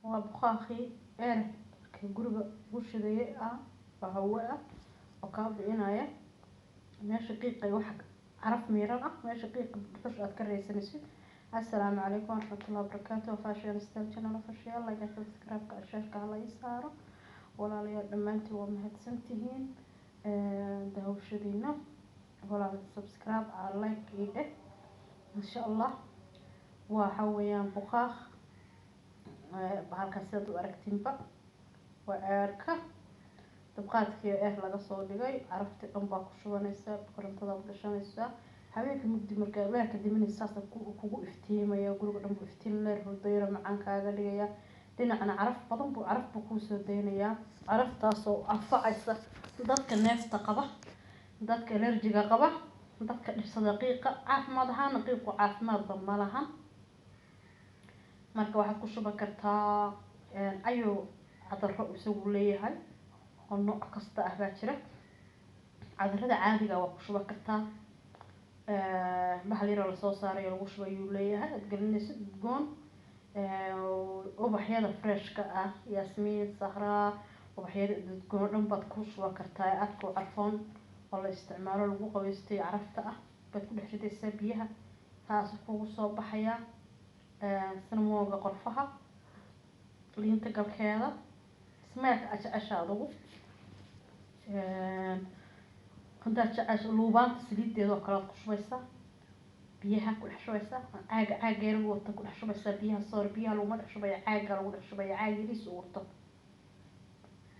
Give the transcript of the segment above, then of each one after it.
waa buqaaqii eer ka guriga ugu shideeyay ah oo hawo ah oo ka bixinaya meesha qiiqay wax caraf miiran ah meesha qiiqa dhuxush aad ka reysanaysid. Assalaamu calaykum warahmatullahi wabarakaatuh. Fashion style channel official like subscribe ka share la isaaro walaalayaal dhamaantii waa mahadsantihiin dahawshadiina walaal subscribe like ide insha Allah waxa weeyaan buqaaq bahalka sida u aragtiinba waa eerka dabqaadkii laga soo dhigay carafta dhan baa ku shubanaysa korontada ku gashanaysa habeenkii mugdi markaa weerka diminaysa kugu iftiimaya guriga dhan buu iftiin leer hurdayra macaan kaaga dhigaya dhinacna caraf badan buu caraf ku soo deynaya caraftaas oo anfacaysa dadka neefta qaba dadka allergiga qaba dadka dhibsada qiiqa caafimaad ahaan qiiqu caafimaad ma laha marka waxaad ku shuban kartaa ayo cadaro isagu leeyahay oo nooc kasta ah baa jira cadarada caadiga waa ku shuban kartaa bahal yar la soo saaray lagu shubayo leeyahay aad gelinaysid goon ubaxyada fresh ka ah yasmiin sahra ubaxyada goon dhan baad ku shuban kartaa aad ku carfoon oo la isticmaalo lagu qaweystay carafta ah baad ku dhex ridaysaa biyaha taas kugu soo baxaya sanamooga qorfaha liinta galkeeda smaak asha adugu hada jacayl luubaanta saliideeda oo kala ku shubaysaa biyaha ku dhex shubaysaa caageer wata ku dhex shubaysaa biyaha soor biyaha lagu dhex shubaya caaga lagu dhex shubaya caagiis uu wato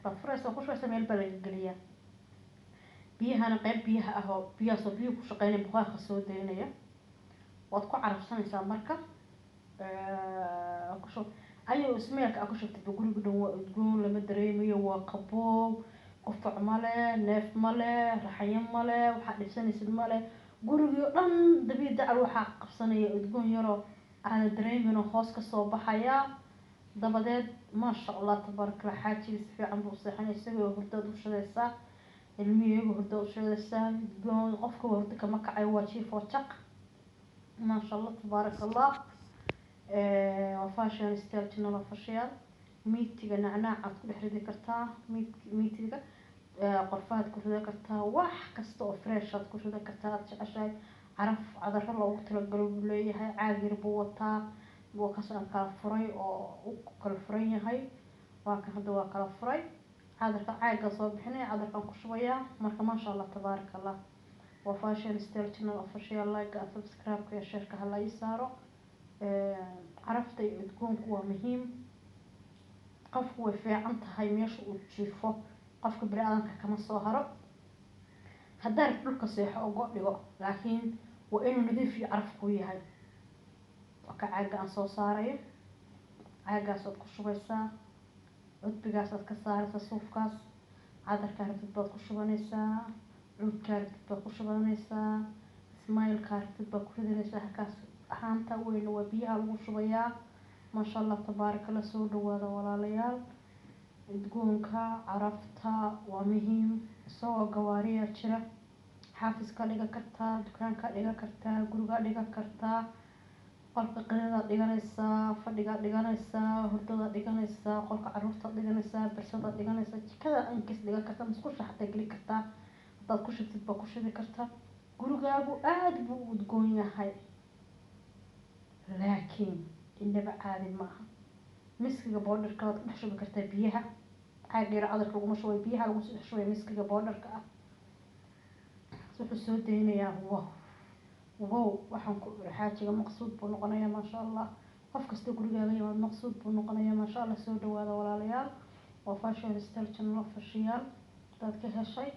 bafrees ku shubaysaa meel baa laga geliyaa biyahana qayb biyaha ah oo biyaha soo biyo ku shaqeynaya buqaaqa soo deynaya waad ku carafsanaysaa marka ku shub ayo smeelka ku shubtay guriga dhan waa udgoon lama dareemayo waa qaboow qof male neef male raxayn male waxa dhibsanaysid male guriga dhan dabiida waxa qabsanaya udgoon yaro aan dareemayno hoos ka soo baxaya dabadeed ma sha Allah tabaaraka xaajiis fiican buu saxanaysaa hurdada u shadaysaa ilmihiigu hurdo u shadaysaa udgoon qofka hurdo kama kacay waa jiif oo jaq ma sha Allah tabaaraka Allah fashion style channel official meetiga nacnaac ku dhex ridi kartaa meetiga qorfaad ku ridi kartaa wax kasta oo fresh aad ku ridi kartaa jeceshahay caraf cadaro loogu talagalay buu leeyahay caagir buu wataa buu ka soo kala furay oo uu kala furan yahay waa ka hadda waa kala furay cadarka caaga soo bixinay cadarkan ku shubaya marka ma sha Allah tabaaraka Allah waa fashion style channel official like subscribe ka share ka la isaaro carafta iyo udgoonku waa muhiim qofku way fiican tahay meesha uu jiifo qofka bini'aadamka kama soo haro haddii dhulka seexo uga dhigo laakiin waa inuu nadiif iyo caraf ku yahay ka caaga aan soo saarayo caagaas aad ku shubaysaa cudbigaas aad ka saaraysaa suufkaas cadarka rabtid baad ku shubanaysaa cudka rabtid baad ku shubanaysaa smile ka rabtid baad ku ridaysaa halkaas ahaanta weyn waa biyaha lagu shubayaa ma sha Allah tabaaraka la soo dhawaada walaalayaal udgoonka carafta waa muhiim soo gawaariya jira xaafiska dhiga kartaa dukaanka dhiga kartaa guriga dhiga kartaa qolka qadada dhiganaysaa fadhiga dhiganaysaa hurdada dhiganaysaa qolka caruurta dhiganaysaa barsada dhiganaysaa jikada ankas dhiga kartaa musqusha xataa geli kartaa hadaad ku shubtid baa ku shubi kartaa gurigaagu aad buu udgoon yahay laakiin inaba caadi maaha miskiga boodarka waad ku dhex shubi kartaa biyaha caageera cadarka lagu shubay biyaha lagu dhex shubay miskiga boodarka ah wuxuu soo deynayaa wow waxaan ku xaajiga maqsuud buu noqonayaa ma sha Allah qof kasta gurigaaga yimaad maqsuud buu noqonayaa ma sha Allah soo dhawaada walaalayaal waa fashion style channel official dad ka heshay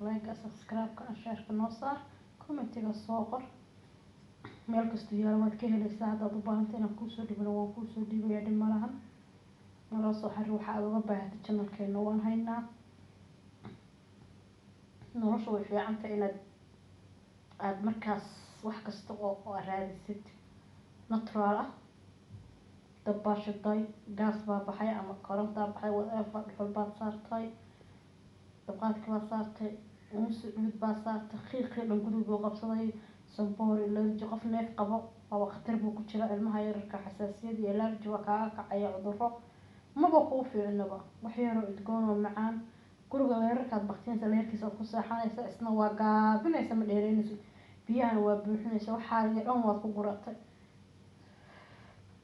like subscribe ka share ka noo saar commentiga soo qor meel kasta yaal waad ka helaysaa hadaad u baahantahay inaan kuu soo dhibno waan kuu soo dhiibayaa dhib malahan nala soo xiriir waxa aad uga baahatay channelkeena waan haynaa nolosha way fiican tahay inaad markaas wax kasta oo raadisid natural ah dabba shiday gaas baa baxay ama koronta baxay whatever dhuxul baa saartay dabqaadka baa saartay uun baa saartay qiiqii dhan guriga qabsaday sabor allergy qof neef qabo oo khatar buu ku jira ilmaha yarka xasaasiyad iyo allergy waa ka kacaya cudurro maba kuu fiicnaba wax yaroo udgoon oo macaan guriga weerarkaad baktinaysa leerkiisa aad ku seexanaysa isna waa gaabinaysa ma dheereynayso biyahana waa buuxinaysa waxaaga dhan waad ku guratay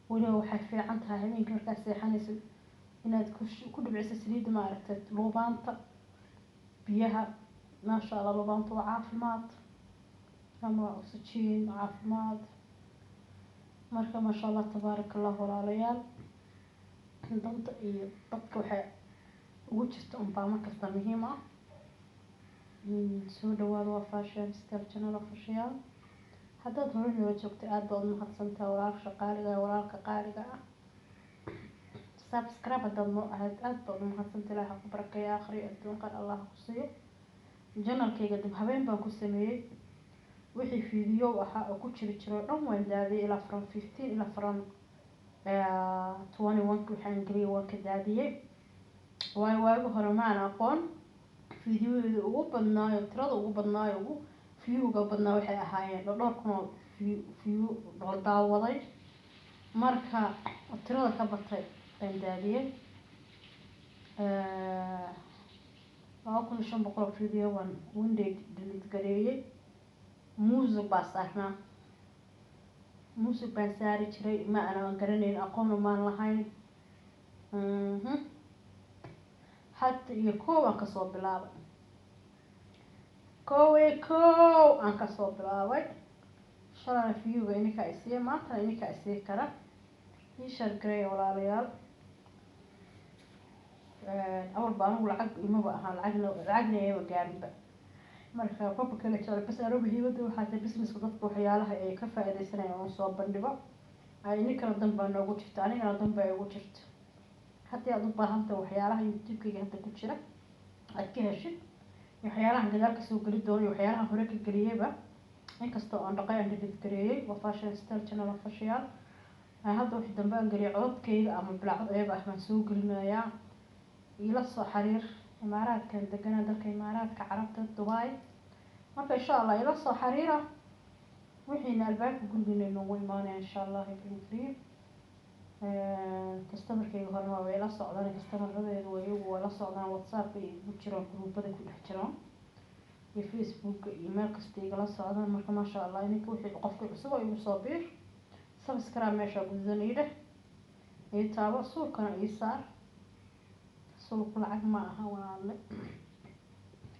weliba waxay fiican tahay habeenkii markaad seexanayso inaad ku dhibciso saliidda maaragtay luubaanta biyaha maasha allah luubaanta waa caafimaad ama oxygen caafimaad marka maasha allah tabaaraka allah walaalayaal danta iyo dadka waxay ugu jirta unbaa markasta muhiim ah soo dhawaada waa fashion style channel official haddaad hore noola joogtay aad baad umahadsantahay walaalka qaaliga walaalka qaaliga ah subscribe haddaad noo ahayd aad baad umahadsantahay ilaaha ku barakeeya akhri adduunkan allah ku siiyo janalkayga dib habeen baan ku sameeyey wixii video ahaa oo ku jiro dhan waan daadiyay ilaa from 15 ilaa from 21 waxaan geliyay waan ka daadiyay waayo hore maan aqoon videoyada ugu badnaayo tirada ugu badnaayo ugu viewga badnaa waxay ahaayeen dhowr kun oo view la daawaday marka tirada ka batay baan daadiyay 2500 video waan one day delete gareeyay music baa saarnaa music baan saari jiray ma aan garanayn aqoon maan lahayn حتى يكون كصوب بلاوي كو أنك صوب بلاوي شرنا فيه بيني كأسية ما ترى كأسية كرا يشر جري ولا ريال أول بانو العق ما بقى العقنا إيه وجانب مرة بابا كله شغل بس أروح هي ودو حتى بس مسقط بحيالها إيه كفى إذا سنة يوم صوب بندبا إني كنا ضمن بانو وجفت أنا كنا ضمن بانو وجفت حتى أضرب بهانته وحيالها يوتيوب كي هانته كتشرة أتكهشت وحيالها جدارك سوق الدوري وحيالها هناك القريبة إنك استوى عن دقائق عند القريب وفاشل ستيل channel official هذا واحد دنبان قريب عود كي أما بلعض إيه بقى من سوق المياه يلصق حرير إمارات كان دقنا ذلك إمارات كعربت دبي مرة إن شاء الله يلصق حريرة وحين الباب قلنا إنه ويمانع إن شاء الله يكون قريب كاستمركيga hore waa way la socdaan kastamarradeedu way la socdaan WhatsApp iyo jiraan gruubada ku dhex jiraan iyo Facebook iyo meel kasta ay la socdaan marka ma sha Allah inay wixii qofka cusub ay u soo biir subscribe meesha gudanayda ee taabo suuqana ay saar suuq lacag ma aha walaal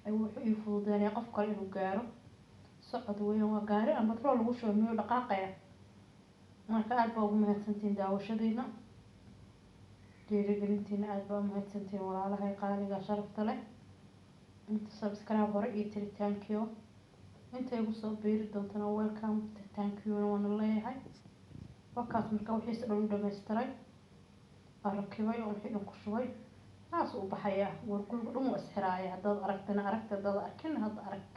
ay wuxuu fududeeyay qof kale inuu gaaro socod weyn waa gaari ama tro lagu shoomiyo dhaqaaqaya marka aad baa ugu mahadsantiin daawashadiina dhiirigelintiina aad baa u mahadsantiin walaalahay qaaliga sharafta leh inta subscribe hore iyo tiri thank you inta igu soo biiri doontana welcome thank you waan leeyahay wakaas marka wixii dhan dhameystiray arkibay oo wixii dhan ku shubay taas u baxaya warqulku dhan waa isxiraaya haddaad aragtana haddaad arkin hadda arag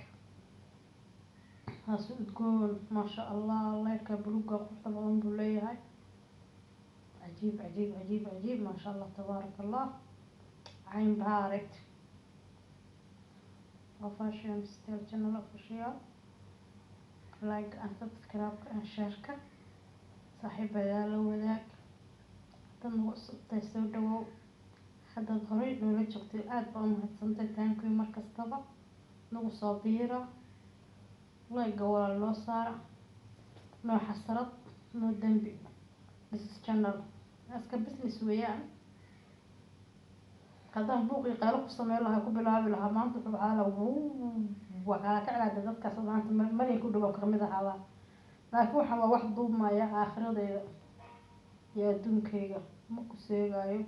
تقول ما شاء الله الله يكبروك طبعا بوليها عجيب عجيب عجيب عجيب ما شاء الله تبارك الله عين بارك وفاشن ستيل channel official لايك أن سبسكرايب أن شاركة صاحب هذا وذاك تنوصل تسودو حتى ظهري لولا شفتي الآن بأم هتسنتي تانكوي مركز طبع نوصل بيرة الله يقوى الله صار نوع حسرت نوع دنبي بس channel أسكت بسنس ويان هذا بوقي قالوا قصة لها كوب لها بلها ما أنت على وعلى كعلى جذب كسر أنت ما يكون دوبك رمضة على لكن حوا واحد ضوب ما يا آخر ده يا دون كيجا مكو سيجايو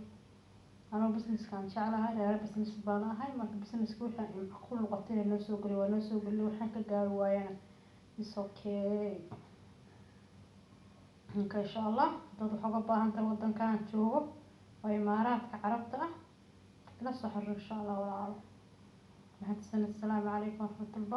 أنا بسنس كان شعلها أنا بسنس بانا هاي ما بسنس كوي كان كل وقتين نسوق لي ونسوق لي وحنا كجارو ويانا it's okay إن شاء الله تضو حاجة بقى أنت الوطن كان تشوفه وإمارات كعربتها لا صحر إن شاء الله ولا عارف. السلام عليكم ورحمة الله.